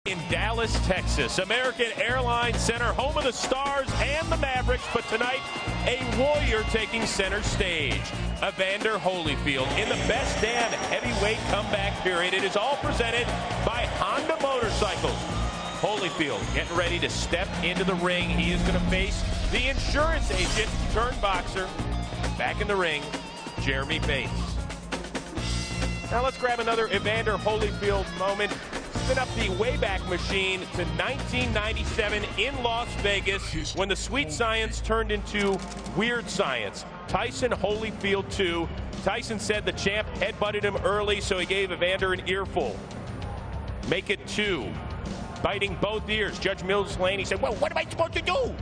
In Dallas, Texas, American Airlines Center, home of the Stars and the Mavericks, but tonight, a Warrior taking center stage. Evander Holyfield in the best damn heavyweight comeback period. It is all presented by Honda Motorcycles. Holyfield getting ready to step into the ring. He is going to face the insurance agent turned boxer. Back in the ring, Jeremy Bates. Now let's grab another Evander Holyfield moment. Spin up the Wayback Machine to 1997 in Las Vegas when the sweet science turned into weird science. Tyson Holyfield 2. Tyson said the champ headbutted him early, so he gave Evander an earful. Make it 2. Biting both ears. Judge Mills Laney said, well, what am I supposed to do?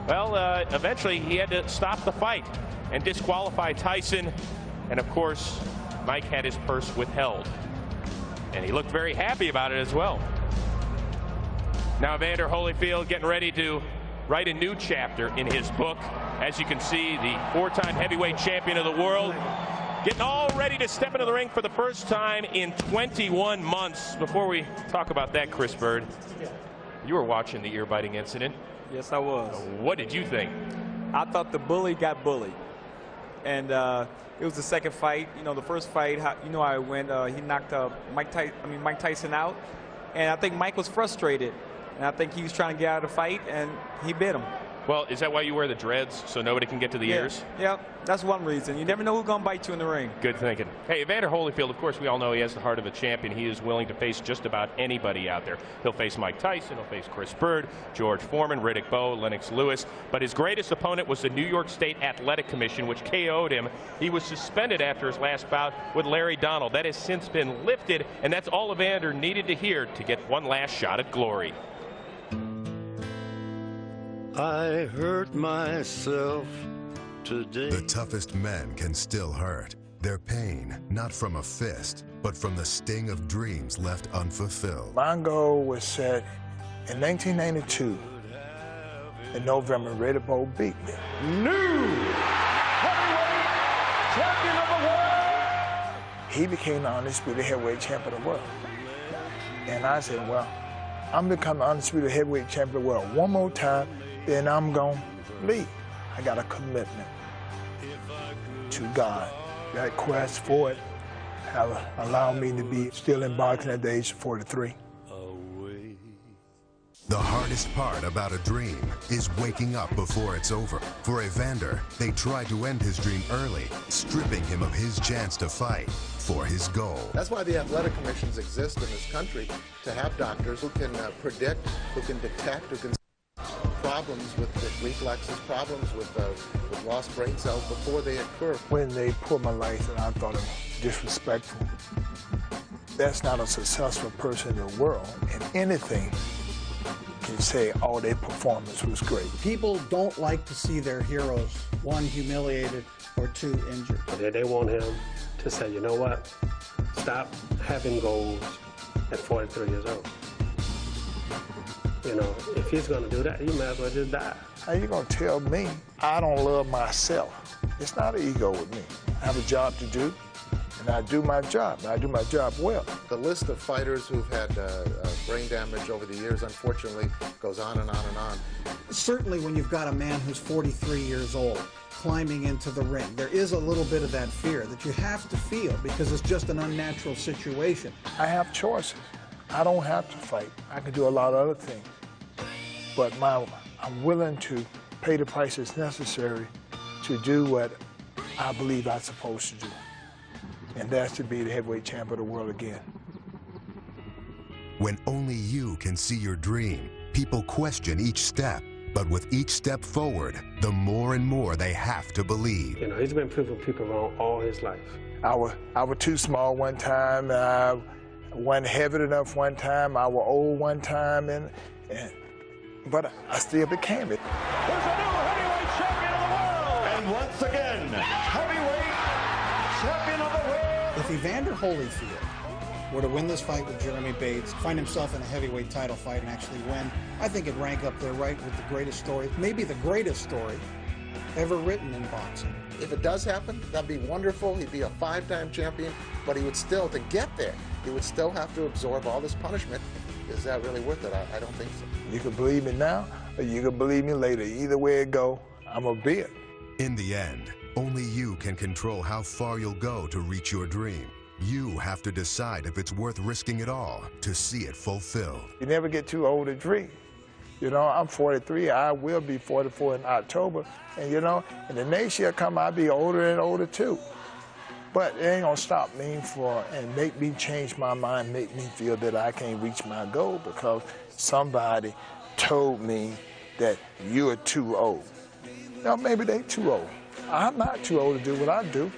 Well, eventually he had to stop the fight and disqualify Tyson. And of course, Mike had his purse withheld. And he looked very happy about it as well. Now Evander Holyfield getting ready to write a new chapter in his book. As you can see, the 4-time heavyweight champion of the world getting all ready to step into the ring for the first time in 21 months. Before we talk about that, Chris Bird, you were watching the ear-biting incident. Yes, I was. What did you think? I thought the bully got bullied. And it was the second fight. You know, the first fight, you know how it went. He knocked Mike Tyson out. And I think Mike was frustrated. And I think he was trying to get out of the fight, and he bit him. Well, is that why you wear the dreads, so nobody can get to the ears? Yeah, that's one reason. You never know who's going to bite you in the ring. Good thinking. Hey, Evander Holyfield, of course, we all know he has the heart of a champion. He is willing to face just about anybody out there. He'll face Mike Tyson, he'll face Chris Bird, George Foreman, Riddick Bowe, Lennox Lewis. But his greatest opponent was the New York State Athletic Commission, which KO'd him. He was suspended after his last bout with Larry Donald. That has since been lifted, and that's all Evander needed to hear to get one last shot at glory. I hurt myself today. The toughest men can still hurt. Their pain, not from a fist, but from the sting of dreams left unfulfilled. My goal was set in 1992. In November, Riddick Bowe beat me. New heavyweight champion of the world! He became the undisputed heavyweight champion of the world. And I said, well, I'm becoming the undisputed heavyweight champion of the world one more time, then I'm going to leave. I got a commitment to God. That quest for it have allowed me to be still in boxing at the age of 43. The hardest part about a dream is waking up before it's over. For Evander, they tried to end his dream early, stripping him of his chance to fight for his goal. That's why the athletic commissions exist in this country, to have doctors who can predict, who can detect, who can problems with the reflexes, problems with lost brain cells before they occur. When they pulled my license, I thought it was disrespectful. That's not a successful person in the world, and anything can say, oh, their performance was great. People don't like to see their heroes, 1, humiliated, or 2, injured. They want him to say, you know what, stop having goals at 43 years old. You know, if he's going to do that, he might as well just die. How you going to tell me I don't love myself? It's not an ego with me. I have a job to do, and I do my job, and I do my job well. The list of fighters who've had brain damage over the years, unfortunately, goes on and on and on. Certainly when you've got a man who's 43 years old climbing into the ring, there is a little bit of that fear that you have to feel because it's just an unnatural situation. I have choices. I don't have to fight. I can do a lot of other things. But I'm willing to pay the prices necessary to do what I believe I'm supposed to do. And that's to be the heavyweight champion of the world again. When only you can see your dream, people question each step. But with each step forward, the more and more they have to believe. You know, he's been proving people wrong all his life. I was too small one time. I wasn't heavy enough one time. I was old one time. But I still became it. There's a new heavyweight champion of the world! And once again, heavyweight champion of the world. If Evander Holyfield were to win this fight with Jeremy Bates, find himself in a heavyweight title fight and actually win, I think it'd rank up there right with the greatest story, maybe the greatest story ever written in boxing. If it does happen, that'd be wonderful. He'd be a 5-time champion, but he would still, to get there, he would still have to absorb all this punishment is that really worth it? I don't think so. You can believe me now, or you can believe me later. Either way it go, I'm gonna be it. In the end, only you can control how far you'll go to reach your dream. You have to decide if it's worth risking it all to see it fulfilled. You never get too old to dream. You know, I'm 43. I will be 44 in October. And, you know, and the next year come, I'll be older and older, too. But it ain't going to stop me and make me change my mind, make me feel that I can't reach my goal because somebody told me that you're too old. Now, maybe they too old. I'm not too old to do what I do.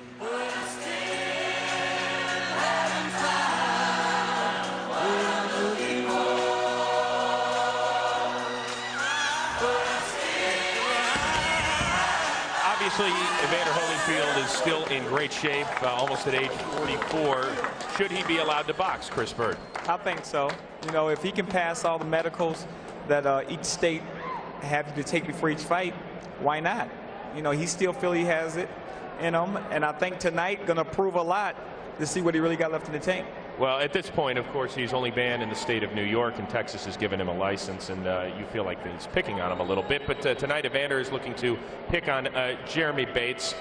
Obviously, Evander Holyfield is still in great shape, almost at age 44. Should he be allowed to box, Chris Bird? I think so. You know, if he can pass all the medicals that each state have you to take before each fight, why not? You know, he still feel he has it in him, and I think tonight going to prove a lot to see what he really got left in the tank. Well, at this point, of course, he's only banned in the state of New York, and Texas has given him a license, and you feel like he's picking on him a little bit. But tonight, Evander is looking to pick on Jeremy Bates.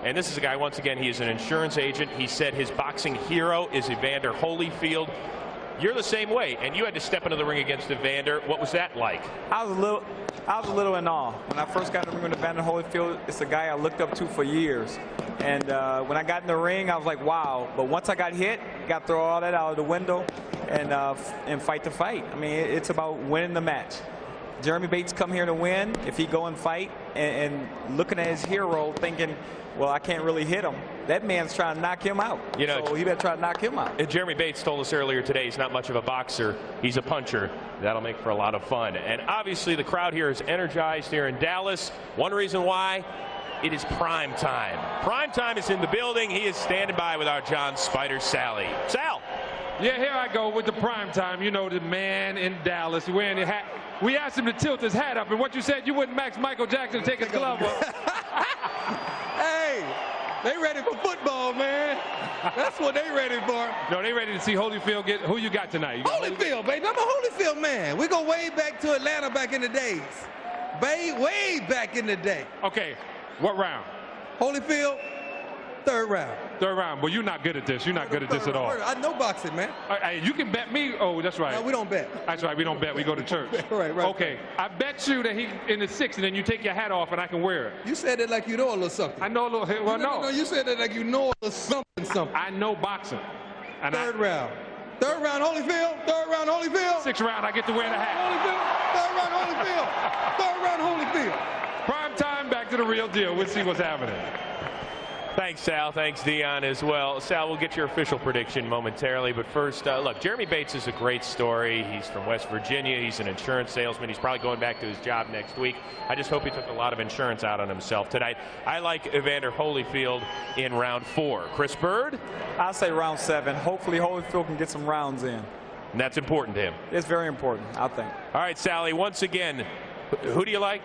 And this is a guy, once again, he is an insurance agent. He said his boxing hero is Evander Holyfield. You're the same way, and you had to step into the ring against Evander. What was that like? I was a little in awe. When I first got in the ring with Evander Holyfield, it's a guy I looked up to for years. And when I got in the ring, I was like, wow. But once I got hit, got to throw all that out of the window and fight the fight. I mean, it's about winning the match. Jeremy Bates come here to win. If he go and fight and looking at his hero thinking, well, I can't really hit him, that man's trying to knock him out. You know, so he better try to knock him out. Jeremy Bates told us earlier today he's not much of a boxer. He's a puncher. That'll make for a lot of fun. And obviously the crowd here is energized here in Dallas. One reason why, it is prime time. Prime time is in the building. He is standing by with our John Spider Sally. Sal. Yeah, here I go with the prime time. You know, the man in Dallas wearing the hat. We asked him to tilt his hat up, and what you said, you wouldn't max Michael Jackson to take his glove off. Hey, they ready for football, man. That's what they ready for. No, they ready to see Holyfield get. Who you got tonight? You got Holyfield, baby. I'm a Holyfield man. We go way back to Atlanta back in the days. Way back in the day. Okay, what round? Holyfield, third round. Third round. Well, you're not good at this. You're not good at this at all. I know boxing, man. You can bet me. Oh, that's right. No, we don't bet. That's right. We don't bet. We go to church. Right. Okay. I bet you that he in the 6th, and then you take your hat off, and I can wear it. You said it like you know a little something. I know a little. Well, no. You said it like you know a little something. I know boxing. And third round. Third round, Holyfield. Third round, Holyfield. 6th round, I get to wear the hat. Holyfield. Third round, Holyfield. Prime time, back to the real deal. We'll see what's happening. Thanks, Sal. Thanks, Dion, as well. Sal, we'll get your official prediction momentarily. But first, look, Jeremy Bates is a great story. He's from West Virginia. He's an insurance salesman. He's probably going back to his job next week. I just hope he took a lot of insurance out on himself tonight. I like Evander Holyfield in round 4. Chris Bird? I'll say round 7. Hopefully Holyfield can get some rounds in. And that's important to him. It's very important, I think. All right, Sally, once again, who do you like?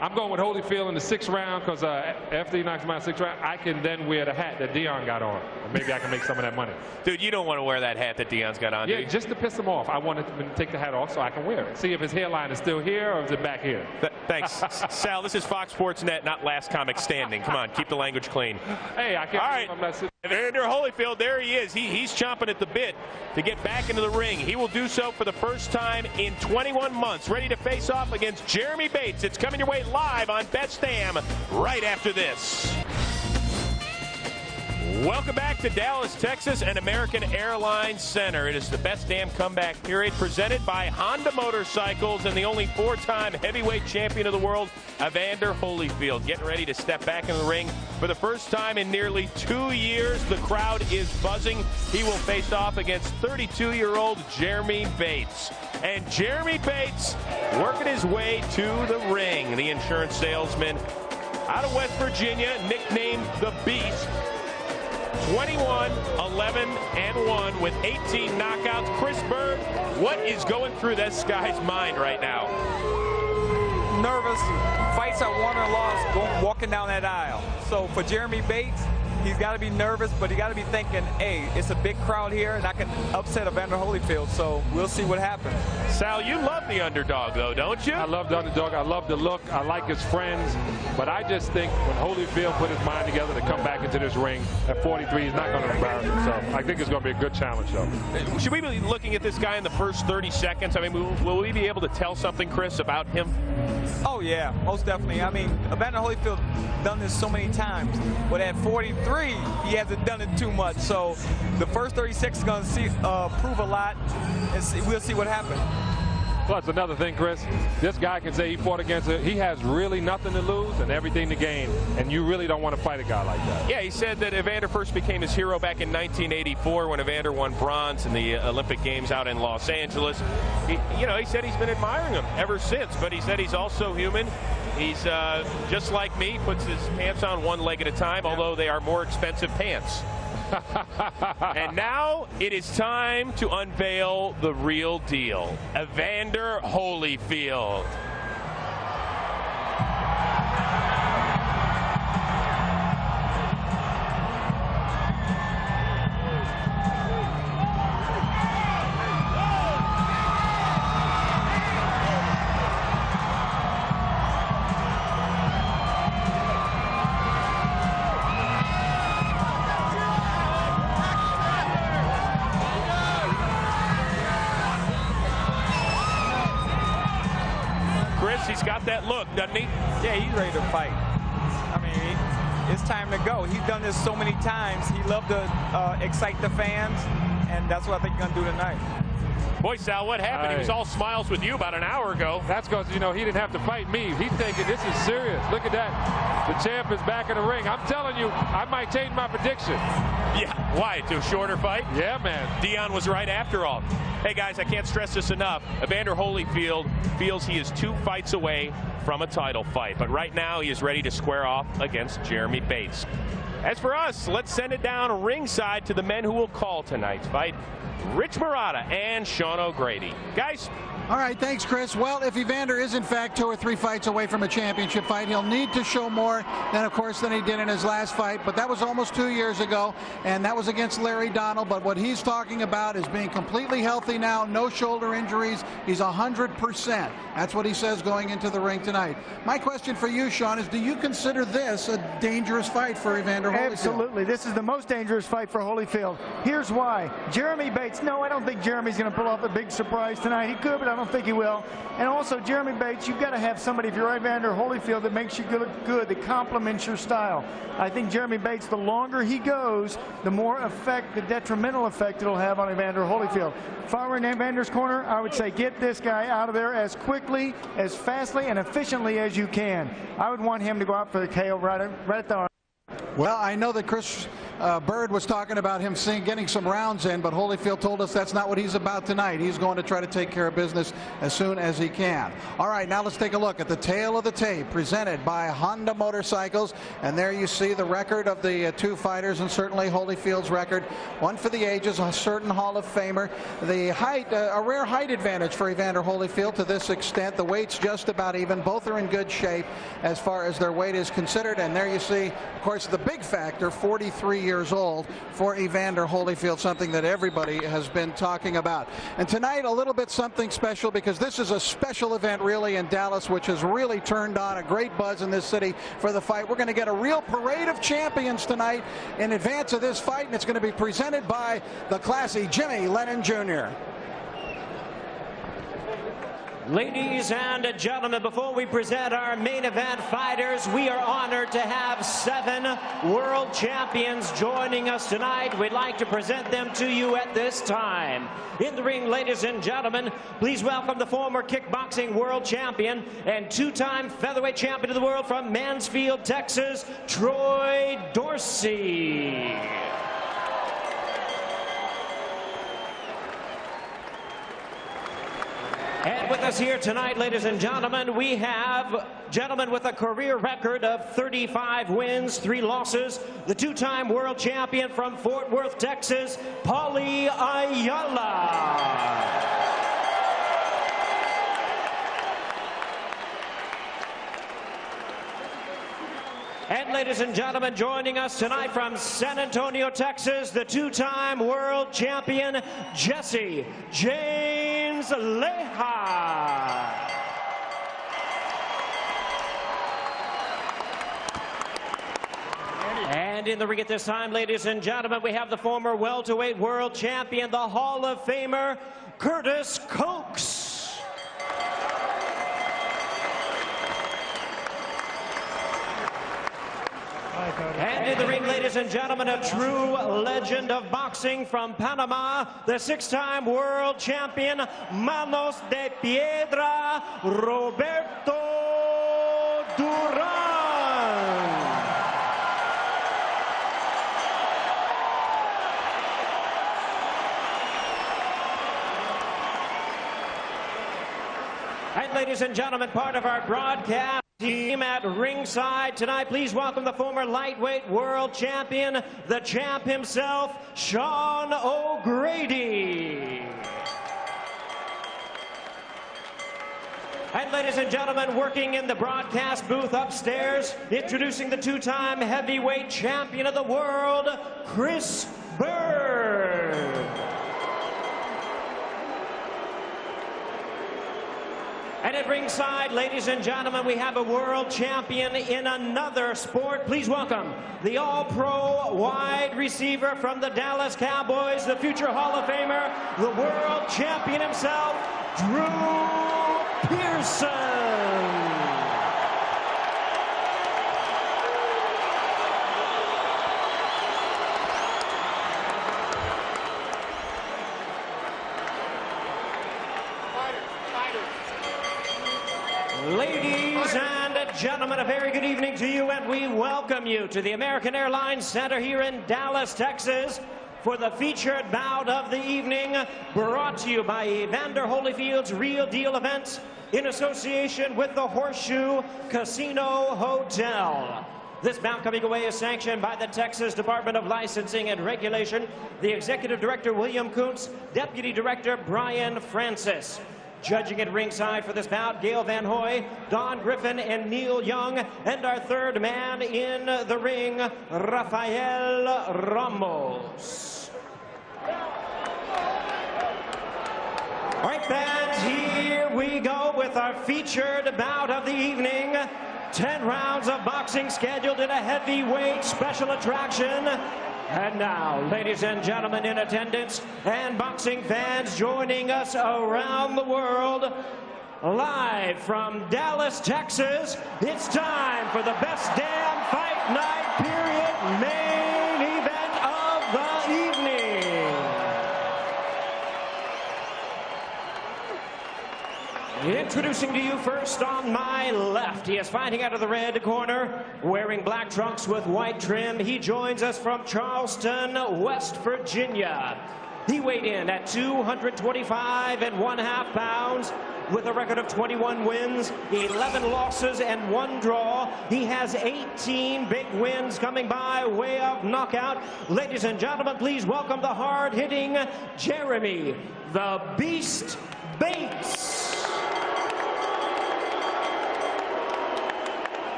I'm going with Holyfield in the 6th round because after he knocks him out 6th round, I can then wear the hat that Dion got on. And maybe I can make some of that money. Dude, you don't want to wear that hat that Dion's got on, yeah, do you? Just to piss him off. I wanted to take the hat off so I can wear it. See if his hairline is still here or is it back here. Thanks. Sal, this is Fox Sports Net, not Last Comic Standing. Come on, keep the language clean. Hey, I can't. All right. I'm not sitting. Evander Holyfield, there he is. He's chomping at the bit to get back into the ring. He will do so for the first time in 21 months, ready to face off against Jeremy Bates. It's coming your way live on Best Damn right after this. Welcome back to Dallas, Texas, and American Airlines Center. It is the Best Damn Comeback Period presented by Honda Motorcycles and the only 4-time heavyweight champion of the world, Evander Holyfield, getting ready to step back in the ring for the first time in nearly 2 years. The crowd is buzzing. He will face off against 32-year-old Jeremy Bates. And Jeremy Bates working his way to the ring. The insurance salesman out of West Virginia, nicknamed the Beast. 21, 11, and 1 with 18 knockouts. Chris Bird, what is going through this guy's mind right now? Nervous. Fights are won or lost walking down that aisle. So for Jeremy Bates, he's got to be nervous, but he got to be thinking, hey, it's a big crowd here, and I can upset Evander Holyfield. So we'll see what happens. Sal, you love the underdog, though, don't you? I love the underdog. I love the look. I like his friends. But I just think when Holyfield put his mind together to come back into this ring at 43, he's not going to embarrass himself. I think it's going to be a good challenge, though. Should we be looking at this guy in the first 30 seconds? I mean, will we be able to tell something, Chris, about him? Oh, yeah, most definitely. I mean, Evander Holyfield done this so many times, but at 43, he hasn't done it too much. So the first 36 is going to prove a lot, and we'll see what happens. Plus, another thing, Chris, this guy can say he fought against it. He has really nothing to lose and everything to gain, and you really don't want to fight a guy like that. Yeah, he said that Evander first became his hero back in 1984 when Evander won bronze in the Olympic Games out in Los Angeles. He said he's been admiring him ever since, but he said he's also human. He's just like me, puts his pants on one leg at a time, although they are more expensive pants. And now it is time to unveil the real deal, Evander Holyfield. He's got that look, doesn't he? Yeah, he's ready to fight. I mean, it's time to go. He's done this so many times. He loved to excite the fans, and that's what I think he's going to do tonight. Boy, Sal, what happened? He was all smiles with you about an hour ago. That's because, he didn't have to fight me. He's thinking this is serious. Look at that. The champ is back in the ring. I'm telling you, I might change my prediction. Yeah, why? To a shorter fight? Yeah, man. Dion was right after all. Hey, guys, I can't stress this enough. Evander Holyfield feels he is 2 fights away from a title fight. But right now, he is ready to square off against Jeremy Bates. As for us, let's send it down ringside to the men who will call tonight's fight. Rich Murata and Sean O'Grady. Guys. All right, thanks, Chris. Well, if Evander is, in fact, 2 or 3 fights away from a championship fight, he'll need to show more than, of course, than he did in his last fight. But that was almost 2 years ago, and that was against Larry Donald. But what he's talking about is being completely healthy now, no shoulder injuries. He's 100%. That's what he says going into the ring tonight. My question for you, Sean, is do you consider this a dangerous fight for Evander Holyfield? Absolutely. This is the most dangerous fight for Holyfield. Here's why. Jeremy Bates, no, I don't think Jeremy's going to pull off a big surprise tonight. He could, but I don't think he will. And also, Jeremy Bates, you've got to have somebody, if you're Evander Holyfield, that makes you look good, that complements your style. I think Jeremy Bates, the longer he goes, the more effect, the detrimental effect it'll have on Evander Holyfield. If I were in Evander's corner, I would say get this guy out of there as quickly, as fastly, and efficiently as you can. I would want him to go out for the KO right at the arm. Well, I know that Chris Bird was talking about him getting some rounds in, but Holyfield told us that's not what he's about tonight. He's going to try to take care of business as soon as he can. All right, now let's take a look at the tail of the tape presented by Honda Motorcycles. And there you see the record of the 2 fighters, and certainly Holyfield's record. One for the ages, a certain Hall of Famer. The height, a rare height advantage for Evander Holyfield to this extent. The weight's just about even. Both are in good shape as far as their weight is considered. And there you see, of course, the big factor, 43 years old for Evander Holyfield, something that everybody has been talking about. And tonight, a little bit something special, because this is a special event really in Dallas, which has really turned on a great buzz in this city for the fight. We're going to get a real parade of champions tonight in advance of this fight, and it's going to be presented by the classy Jimmy Lennon Jr. Ladies and gentlemen, before we present our main event fighters, we are honored to have 7 world champions joining us tonight. We'd like to present them to you at this time. In the ring, ladies and gentlemen, please welcome the former kickboxing world champion and 2-time featherweight champion of the world from Mansfield, Texas, Troy Dorsey. And with us here tonight, ladies and gentlemen, we have gentlemen with a career record of 35 wins, 3 losses. The 2-time world champion from Fort Worth, Texas, Paulie Ayala. And ladies and gentlemen, joining us tonight from San Antonio, Texas, the two-time world champion, Jesse James Leija. And in the ring at this time, ladies and gentlemen, we have the former welterweight world champion, the Hall of Famer, Curtis Cokes. And in the ring, ladies and gentlemen, a true legend of boxing from Panama, the six-time world champion, Manos de Piedra, Roberto Duran. And ladies and gentlemen, part of our broadcast team at ringside tonight, please welcome the former lightweight world champion, the champ himself, Sean O'Grady. And ladies and gentlemen, working in the broadcast booth upstairs, introducing the two-time heavyweight champion of the world, Chris Bird. And at ringside, ladies and gentlemen, we have a world champion in another sport. Please welcome the All-Pro wide receiver from the Dallas Cowboys, the future Hall of Famer, the world champion himself, Drew Pearson. Ladies and gentlemen, a very good evening to you, and we welcome you to the American Airlines Center here in Dallas, Texas, for the featured bout of the evening, brought to you by Evander Holyfield's Real Deal Events in association with the Horseshoe Casino Hotel. This bout coming away is sanctioned by the Texas Department of Licensing and Regulation, the Executive Director William Kuntz, Deputy Director Brian Francis. Judging at ringside for this bout, Gail Van Hoy, Don Griffin, and Neil Young. And our third man in the ring, Rafael Ramos. All right, fans, here we go with our featured bout of the evening. 10 rounds of boxing scheduled in a heavyweight special attraction. And now, ladies and gentlemen in attendance and boxing fans joining us around the world, live from Dallas, Texas, it's time for the best damn fight night period main event of the evening. Introducing to you first on my left, he is fighting out of the red corner, wearing black trunks with white trim. He joins us from Charleston, West Virginia. He weighed in at 225.5 pounds with a record of 21 wins, 11 losses, and 1 draw. He has 18 big wins coming by way of knockout. Ladies and gentlemen, please welcome the hard-hitting Jeremy the Beast Bates.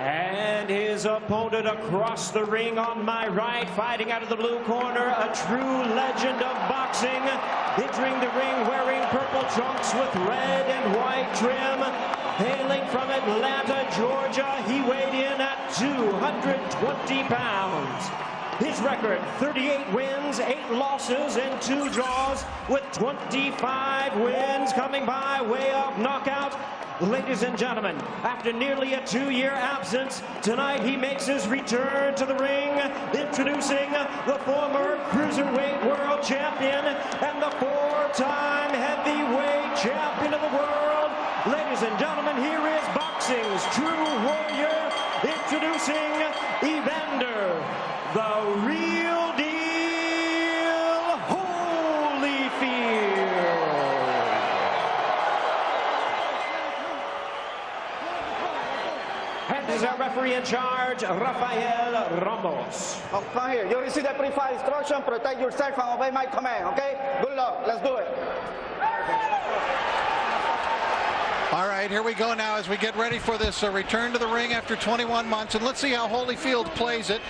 And his opponent across the ring on my right, fighting out of the blue corner, a true legend of boxing, entering the ring wearing purple trunks with red and white trim. Hailing from Atlanta, Georgia, he weighed in at 220 pounds. His record, 38 wins, 8 losses, and 2 draws, with 25 wins coming by way of knockout. Ladies and gentlemen, after nearly a 2-year absence, tonight he makes his return to the ring, introducing the former cruiserweight world champion and the 4-time heavyweight champion of the world. Ladies and gentlemen, here is boxing's true warrior, introducing Evander, the Real Deal Holyfield. And is our referee in charge, Rafael Ramos. Come here. You receive the pre-fight instruction. Protect yourself and obey my command, okay? Good luck. Let's do it. All right. right, here we go now as we get ready for this return to the ring after 21 months. And let's see how Holyfield plays it.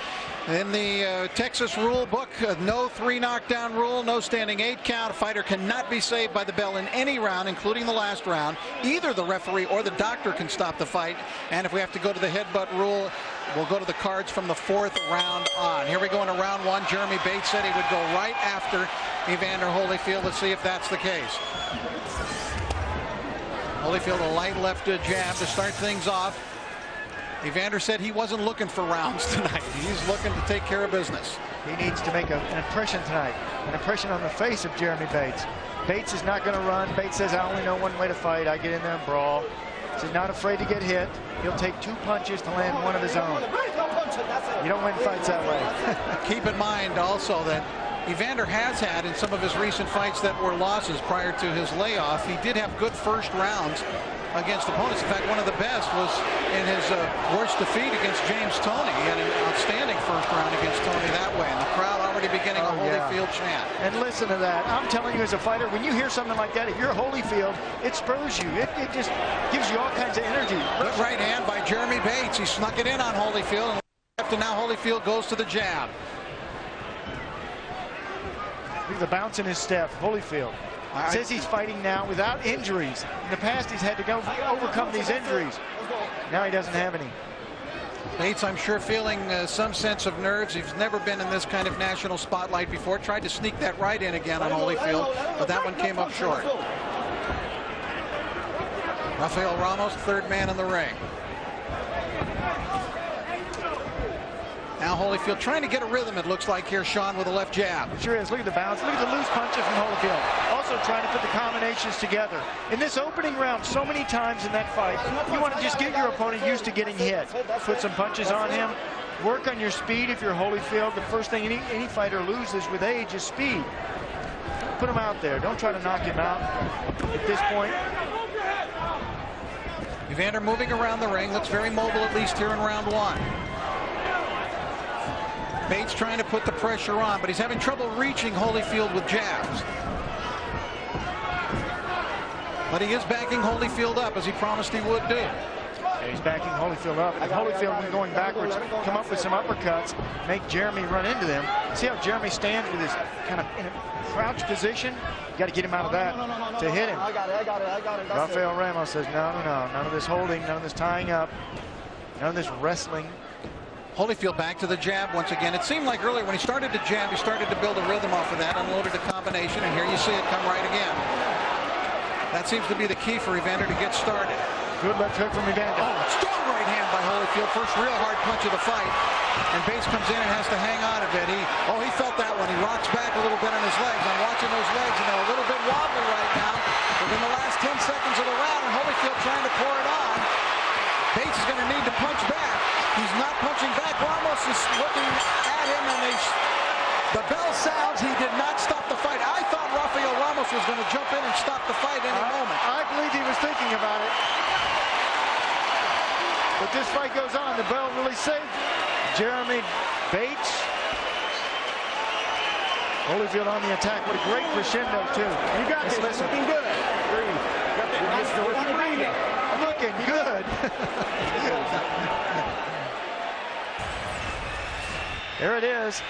In the Texas rule book, no 3 knockdown rule, no standing 8 count. A fighter cannot be saved by the bell in any round, including the last round. Either the referee or the doctor can stop the fight. And if we have to go to the headbutt rule, we'll go to the cards from the 4th round on. Here we go into round 1. Jeremy Bates said he would go right after Evander Holyfield. Let's see if that's the case. Holyfield a light left jab to start things off. Evander said he wasn't looking for rounds tonight. He's looking to take care of business. He needs to make an impression tonight, an impression on the face of Jeremy Bates. Bates is not going to run. Bates says, I only know one way to fight. I get in there and brawl. He's not afraid to get hit. He'll take 2 punches to land one of his own. You don't win fights that way. Keep in mind also that Evander has had in some of his recent fights that were losses prior to his layoff. He did have good first rounds against opponents. In fact, one of the best was in his worst defeat against James Toney. He had an outstanding first round against Toney that way, and the crowd already beginning a Holyfield chant. And listen to that. I'm telling you, as a fighter, when you hear something like that, if you're Holyfield, it spurs you. It just gives you all kinds of energy. Good right hand by Jeremy Bates. He snuck it in on Holyfield, and after now Holyfield goes to the jab. Look at the bounce in his step. Holyfield says he's fighting now without injuries. In the past, he's had to go overcome these injuries. Now he doesn't have any. Bates, I'm sure, feeling some sense of nerves. He's never been in this kind of national spotlight before. Tried to sneak that right in again on Holyfield, but that one came up short. Rafael Ramos, 3rd man in the ring. Now Holyfield trying to get a rhythm, it looks like here, Sean, with a left jab. It sure is. Look at the bounce. Look at the loose punches from Holyfield. Also trying to put the combinations together. In this opening round, so many times in that fight, you want to just get your opponent used to getting hit. Put some punches on him. Work on your speed if you're Holyfield. The first thing any fighter loses with age is speed. Put him out there. Don't try to knock him out at this point. Evander moving around the ring. Looks very mobile, at least here in round 1. Bates trying to put the pressure on, but he's having trouble reaching Holyfield with jabs. But he is backing Holyfield up, as he promised he would do. Yeah, he's backing Holyfield up. If Holyfield, when going backwards, come up with some uppercuts, make Jeremy run into them. See how Jeremy stands with his kind of in a crouch position? You got to get him out of that to hit him. I got it. Rafael Ramos says, no. None of this holding, none of this tying up, none of this wrestling. Holyfield back to the jab once again. It seemed like earlier when he started to jab, he started to build a rhythm off of that, unloaded a combination, and here you see it come right again. That seems to be the key for Evander to get started. Good left hook from Evander. Oh, strong right hand by Holyfield. First real hard punch of the fight. And Bates comes in and has to hang on a bit. He felt that one. He rocks back a little bit on his legs. I'm watching those legs, and they're a little bit wobbly right now. Within the last 10 seconds of the round, and Holyfield trying to pour it on. Bates is going to need to punch back. He's not punching back. Ramos is looking at him, and the bell sounds. He did not stop the fight. I thought Rafael Ramos was going to jump in and stop the fight any moment. I believe he was thinking about it. But this fight goes on. The bell really saved Jeremy Bates. Holyfield on the attack. What a great crescendo, too. You got this. Listen. Looking good. Looking good. There it is.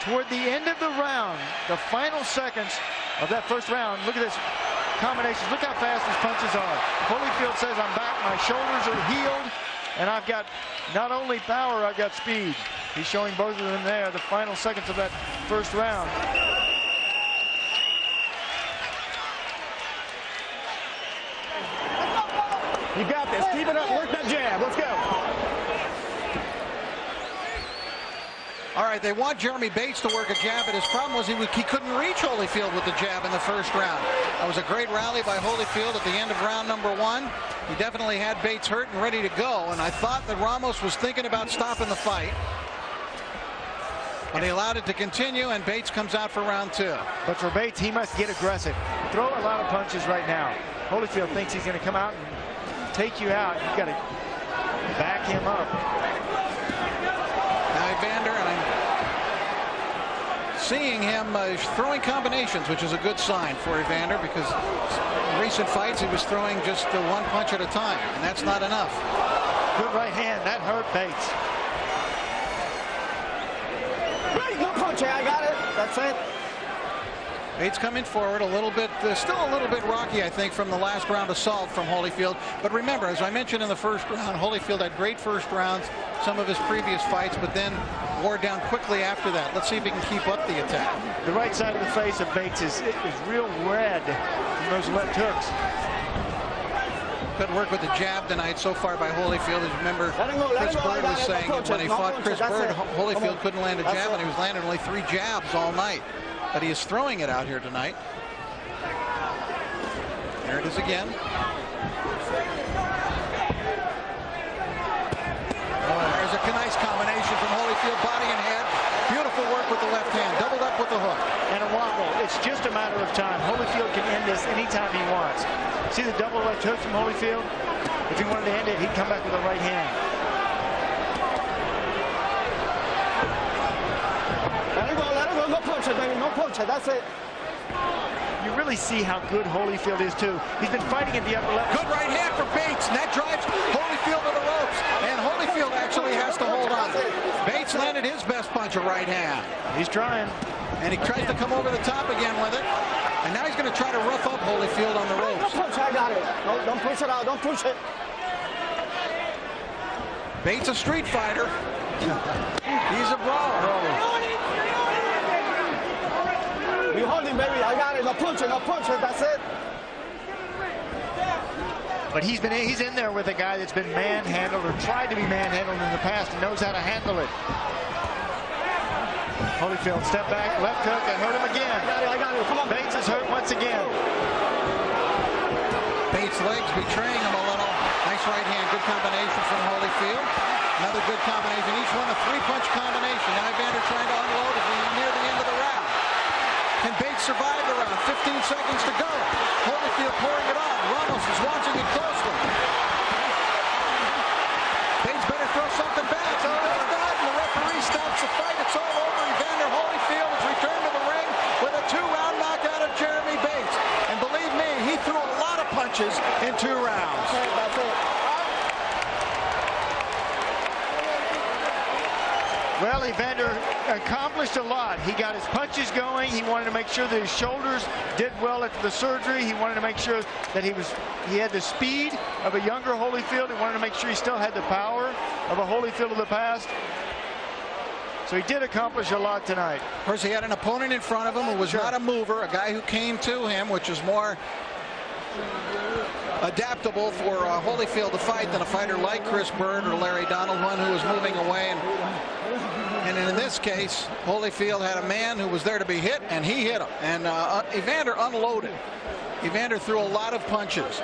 Toward the end of the round, the final seconds of that first round, look at this combinations. Look how fast his punches are. Holyfield says, I'm back, my shoulders are healed, and I've got not only power, I've got speed. He's showing both of them there, the final seconds of that first round. You got this. Keep it up. Work that jab. Let's go. All right, they want Jeremy Bates to work a jab, but his problem was he couldn't reach Holyfield with the jab in the first round. That was a great rally by Holyfield at the end of round number 1. He definitely had Bates hurt and ready to go, and I thought that Ramos was thinking about stopping the fight. But he allowed it to continue, and Bates comes out for round 2. But for Bates, he must get aggressive. Throw a lot of punches right now. Holyfield thinks he's going to come out and take you out. You've got to back him up. Now Evander, and I'm seeing him throwing combinations, which is a good sign for Evander, because in recent fights, he was throwing just one punch at a time, and that's not enough. Good right hand. That hurt Bates. No punch. I got it. That's it. Bates coming forward a little bit, still a little bit rocky, I think, from the last round assault from Holyfield. But remember, as I mentioned in the first round, Holyfield had great first rounds, some of his previous fights, but then wore down quickly after that. Let's see if he can keep up the attack. The right side of the face of Bates is real red from those left hooks. Good work with the jab tonight so far by Holyfield. As you remember, Chris Bird was saying when he fought Chris Bird, Holyfield couldn't land a jab, and he was landing only 3 jabs all night. But he is throwing it out here tonight. There it is again. There's a nice combination from Holyfield, body and head. Beautiful work with the left hand, doubled up with the hook. And a wobble. It's just a matter of time. Holyfield can end this anytime he wants. See the double left hook from Holyfield? If he wanted to end it, he'd come back with the right hand. Let him go. No punch it, baby. No punch it. That's it. You really see how good Holyfield is, too. He's been fighting at the upper level. Good right hand for Bates, and that drives Holyfield to the ropes. And Holyfield actually has to hold on. Bates landed his best punch, a right hand. He's trying. And he tries to come over the top again with it. And now he's going to try to rough up Holyfield on the ropes. No punch, I got it. No, don't push it out. Don't push it. Bates a street fighter. He's a brawler. You hold him, baby. I got it. No punch it. No punch it. That's it. But he's in there with a guy that's been manhandled or tried to be manhandled in the past and knows how to handle it. Holyfield step back, left hook, and hurt him again. I got it. Come on. Bates is hurt once again. Bates' legs betraying him a little. Nice right hand. Good combination from Holyfield. Another good combination. Each one a 3-punch combination. Now Evander trying to unload as we near the end of the round. Can Bates survive the round? 15 seconds to go. Holyfield pouring it on. Ramos is watching it closely. Bates better throw something back. So he does not, and the referee stops the fight. It's all over. Evander Holyfield has returned to the ring with a 2-round knockout of Jeremy Bates. And believe me, he threw a lot of punches in 2 rounds. That's it. Well, Evander accomplished a lot. He got his punches going. He wanted to make sure that his shoulders did well after the surgery. He wanted to make sure that he had the speed of a younger Holyfield. He wanted to make sure he still had the power of a Holyfield of the past. So he did accomplish a lot tonight. Of course, he had an opponent in front of him who was not a mover, a guy who came to him, which is more adaptable for Holyfield to fight than a fighter like Chris Bird or Larry Donald, one who was moving away. And in this case, Holyfield had a man who was there to be hit, and he hit him. And Evander unloaded. Evander threw a lot of punches.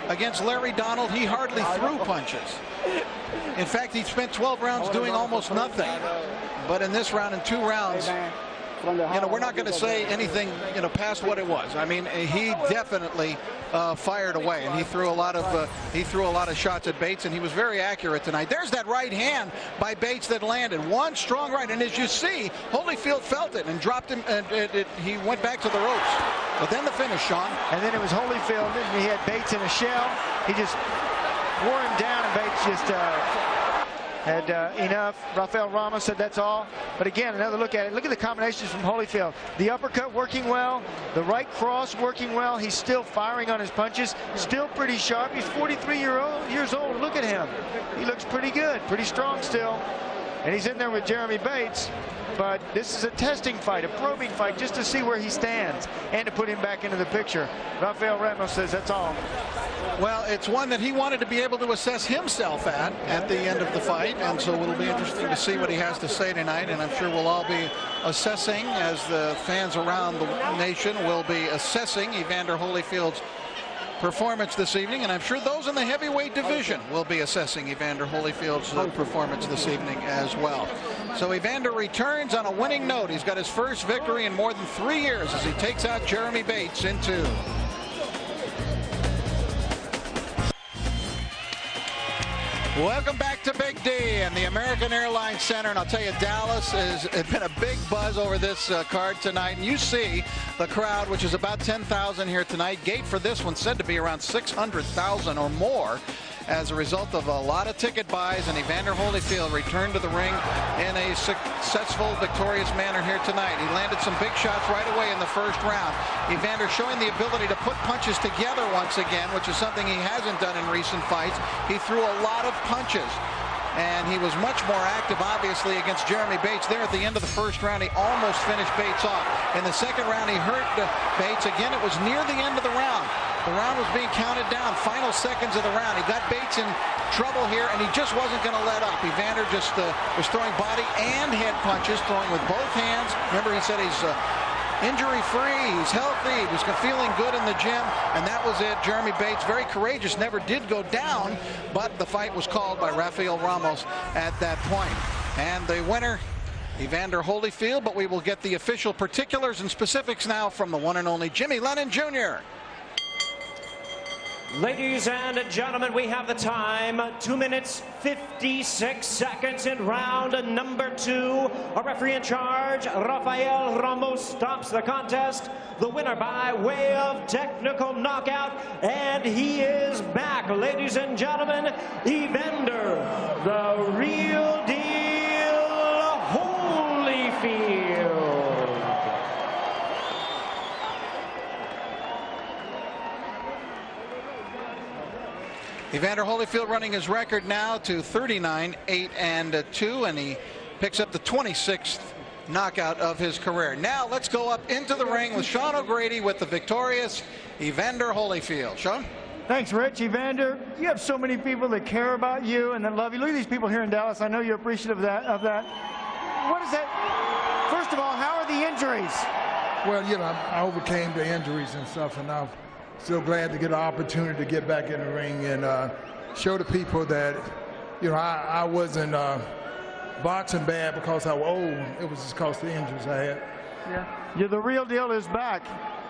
Against Larry Donald, he hardly threw punches. In fact, he spent 12 rounds doing almost nothing. But in this round, in 2 rounds, we're not going to say anything, past what it was. I mean, he definitely fired away, and he threw a lot of shots at Bates, and he was very accurate tonight. There's that right hand by Bates that landed. One strong right, and as you see, Holyfield felt it and dropped him. He went back to the ropes. But then the finish, Sean. And then it was Holyfield, and he had Bates in a shell. He just wore him down, and Bates just had enough. Rafael Ramos said that's all. But again, another look at it. Look at the combinations from Holyfield. The uppercut working well. The right cross working well. He's still firing on his punches. Still pretty sharp. He's 43 years old. Look at him. He looks pretty good. Pretty strong still. And he's in there with Jeremy Bates. But this is a testing fight, a probing fight, just to see where he stands and to put him back into the picture. Rafael Ramos says that's all. Well, it's one that he wanted to be able to assess himself at the end of the fight, and so it'll be interesting to see what he has to say tonight, and I'm sure we'll all be assessing, as the fans around the nation will be assessing Evander Holyfield's performance this evening, and I'm sure those in the heavyweight division will be assessing Evander Holyfield's performance this evening as well. So Evander returns on a winning note. He's got his first victory in more than 3 years as he takes out Jeremy Bates in 2. Welcome back to Big D and the American Airlines Center. And I'll tell you, Dallas has been a big buzz over this card tonight. And you see the crowd, which is about 10,000 here tonight. Gate for this one said to be around 600,000 or more as a result of a lot of ticket buys. And Evander Holyfield returned to the ring in a successful, victorious manner here tonight. He landed some big shots right away in the first round. Evander showing the ability to put punches together once again, which is something he hasn't done in recent fights. He threw a lot of punches, and he was much more active, obviously, against Jeremy Bates. There at the end of the first round, he almost finished Bates off. In the second round, he hurt Bates. Again, it was near the end of the round. The round was being counted down, final seconds of the round. He got Bates in trouble here, and he just wasn't going to let up. Evander just was throwing body and head punches, throwing with both hands. Remember, he said he's injury-free, he's healthy, he was feeling good in the gym, and that was it. Jeremy Bates, very courageous, never did go down, but the fight was called by Rafael Ramos at that point. And the winner, Evander Holyfield, but we will get the official particulars and specifics now from the one and only Jimmy Lennon Jr. Ladies and gentlemen, we have the time. 2 minutes, 56 seconds in round number 2. A referee in charge, Rafael Ramos, stops the contest. The winner by way of technical knockout, and he is back. Ladies and gentlemen, Evander, the real deal, Holyfield. Evander Holyfield running his record now to 39-8-2, and he picks up the 26th knockout of his career. Now let's go up into the ring with Sean O'Grady with the victorious Evander Holyfield. Sean? Thanks, Rich. Evander, you have so many people that care about you and that love you. Look at these people here in Dallas. I know you're appreciative of that. What is that? First of all, how are the injuries? Well, you know, I overcame the injuries and stuff, and I'm so glad to get an opportunity to get back in the ring and show the people that, you know, I wasn't boxing bad because I was old. It was just because of the injuries I had. Yeah. Yeah, the real deal is back.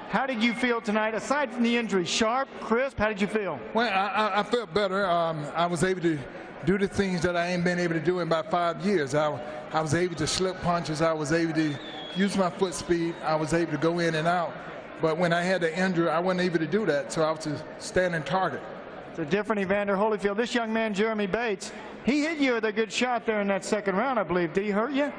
How did you feel tonight, aside from the injuries? Sharp, crisp, how did you feel? Well, I felt better. I was able to do the things that I ain't been able to do in about 5 years. I was able to slip punches. I was able to use my foot speed. I was able to go in and out. But when I had the injury, I wasn't able to do that, so I was a standing target. It's a different Evander Holyfield. This young man, Jeremy Bates, he hit you with a good shot there in that second round, I believe. Did he hurt you?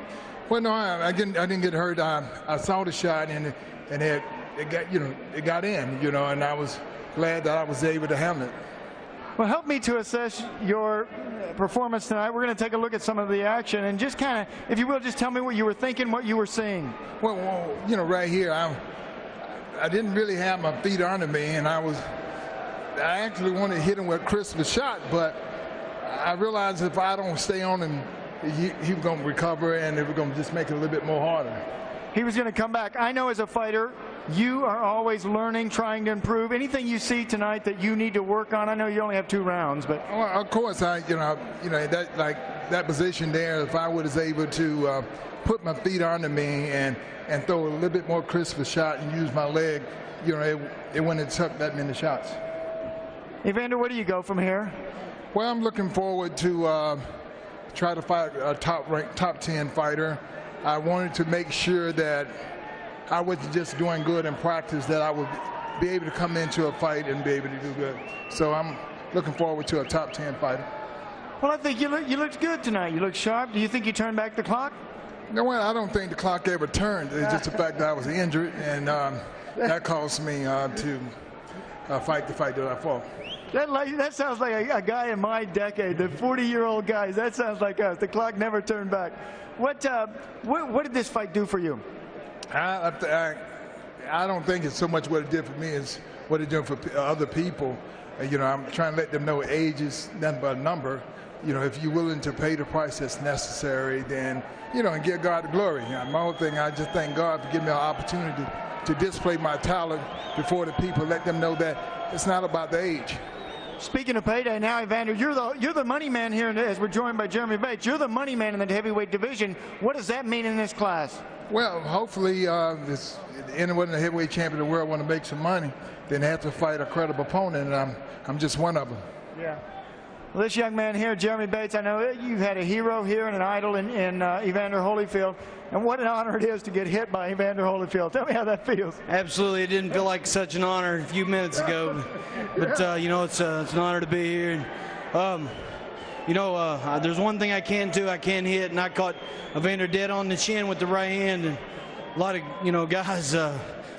Well, no, I didn't get hurt. I saw the shot, and it got in, you know, and I was glad that I was able to handle it. Well, help me to assess your performance tonight. We're going to take a look at some of the action, and just kind of, if you will, just tell me what you were thinking, what you were seeing. Well, you know, right here, I didn't really have my feet under me, and I actually wanted to hit him with a crisp shot, but I realized if I don't stay on him, he was going to recover, and it was going to just make it a little bit more harder. He was going to come back. I know as a fighter, you are always learning, trying to improve. Anything you see tonight that you need to work on? I know you only have 2 rounds, but well, of course, that position there. If I was able to put my feet under me and throw a little bit more crisp shot and use my leg, you know, it wouldn't have took that many shots. Evander, where do you go from here? Well, I'm looking forward to try to fight a top 10 fighter. I wanted to make sure that I wasn't just doing good in practice, that I would be able to come into a fight and be able to do good. So I'm looking forward to a top 10 fighter. Well, I think you looked good tonight. You looked sharp. Do you think you turned back the clock? No, well, I don't think the clock ever turned. It's just the fact that I was injured, and that caused me to fight the fight that I fought. That sounds like a guy in my decade, the 40-year-old guys. That sounds like us. The clock never turned back. What did this fight do for you? I don't think it's so much what it did for me as what it did for other people. You know, I'm trying to let them know age is nothing but a number. You know, if you're willing to pay the price that's necessary, then, you know, and give God the glory. You know, my whole thing, I just thank God for giving me an opportunity to display my talent before the people, let them know that it's not about the age. Speaking of payday now, Evander, you're the money man here as we're joined by Jeremy Bates. You're the money man in the heavyweight division. What does that mean in this class? Well, hopefully, anyone in the heavyweight champion of the world want to make some money, then they have to fight a credible opponent, and I'm just one of them. Yeah. Well, this young man here, Jeremy Bates, I know you've had a hero here and an idol in Evander Holyfield. And what an honor it is to get hit by Evander Holyfield. Tell me how that feels. Absolutely. It didn't feel like such an honor a few minutes ago. But you know, it's an honor to be here. You know, there's one thing I can do. I can hit, and I caught Evander dead on the chin with the right hand. And a lot of, you know, guys,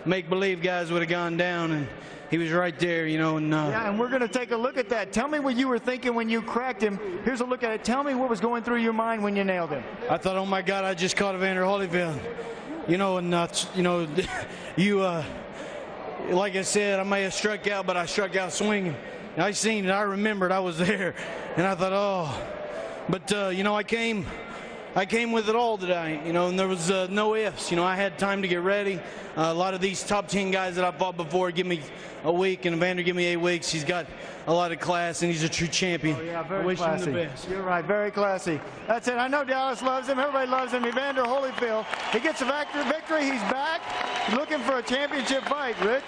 make-believe guys would have gone down, and he was right there, you know. And yeah, and we're going to take a look at that. Tell me what you were thinking when you cracked him. Here's a look at it. Tell me what was going through your mind when you nailed him. I thought, oh my God, I just caught Evander Holyfield. You know, and you know, like I said, I may have struck out, but I struck out swinging. I seen it. I remembered. I was there, and I thought, oh. But you know, I came with it all today, you know, and there was no ifs. You know, I had time to get ready. A lot of these top 10 guys that I fought before give me a week, and Evander give me 8 weeks. He's got a lot of class, and he's a true champion. Oh, yeah, very I wish classy. him the best. You're right, very classy. That's it. I know Dallas loves him. Everybody loves him. Evander Holyfield. He gets a victory. He's back looking for a championship fight, Rick.